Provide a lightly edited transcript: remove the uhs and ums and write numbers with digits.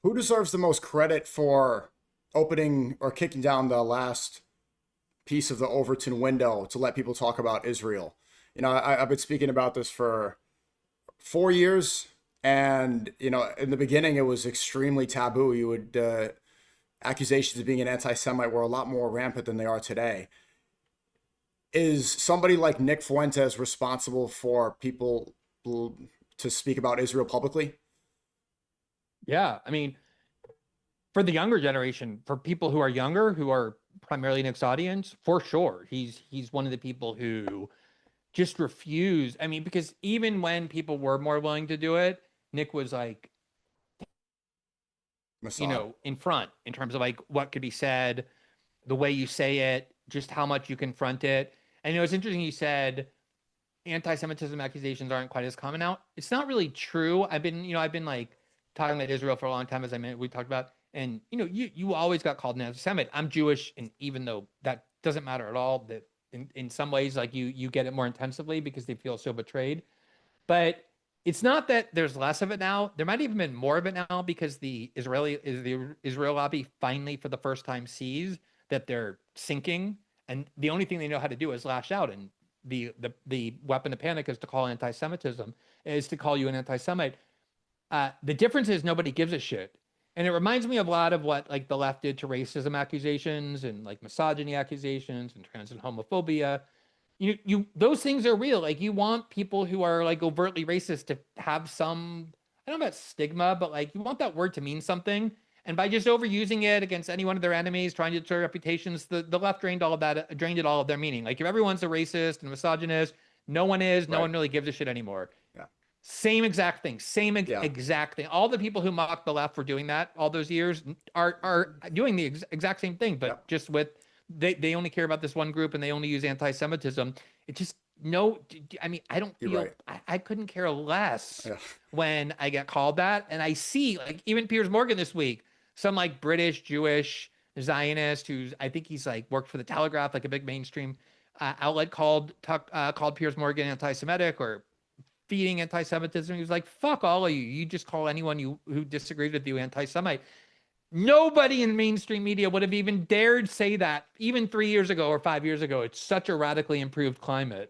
Who deserves the most credit for opening or kicking down the last piece of the Overton window to let people talk about Israel? I've been speaking about this for 4 years, and in the beginning, it was extremely taboo. You would accusations of being an anti-Semite were a lot more rampant than they are today. Is somebody like Nick Fuentes responsible for people to speak about Israel publicly? Yeah, I mean, for the younger generation, for people who are younger, who are primarily Nick's audience, for sure, he's one of the people who just refused. I mean, because even when people were more willing to do it, Nick was like, Mossad. in front in terms of like what could be said, the way you say it, just how much you confront it. And it's interesting you said anti-Semitism accusations aren't quite as common now. It's not really true. I've been like talking about Israel for a long time, as we talked about, and you always got called an anti-Semite. I'm Jewish, and even though that doesn't matter at all, that in some ways, like you get it more intensively because they feel so betrayed. But it's not that there's less of it now. There might even been more of it now because the Israel lobby finally, for the first time, sees that they're sinking, and the only thing they know how to do is lash out. And the weapon of panic is to call anti-Semitism, is to call you an anti-Semite. The difference is nobody gives a shit. And it reminds me of a lot of what like the left did to racism accusations and like misogyny accusations and trans and homophobia. You those things are real. Like you want people who are like overtly racist to have some, I don't know about stigma, but like you want that word to mean something. And by just overusing it against any one of their enemies, trying to destroy reputations, the left drained all of that, drained it all of their meaning. Like if everyone's a racist and misogynist, no one is, no Right. one really gives a shit anymore. Yeah. Same exact thing. Yeah. Exact thing. All the people who mocked the left for doing that all those years are doing the exact same thing, Yeah. but just with they only care about this one group and they only use anti-Semitism. It just no. I mean, I don't You're feel right. I couldn't care less Yeah. when I get called that, and I see like even Piers Morgan this week, some like British Jewish Zionist who's I think he's like worked for the Telegraph, like a big mainstream outlet called Piers Morgan anti-Semitic or feeding anti-Semitism. He was like, "Fuck all of you! You just call anyone who disagreed with you anti-Semite." Nobody in mainstream media would have even dared say that even 3 years ago or 5 years ago. It's such a radically improved climate.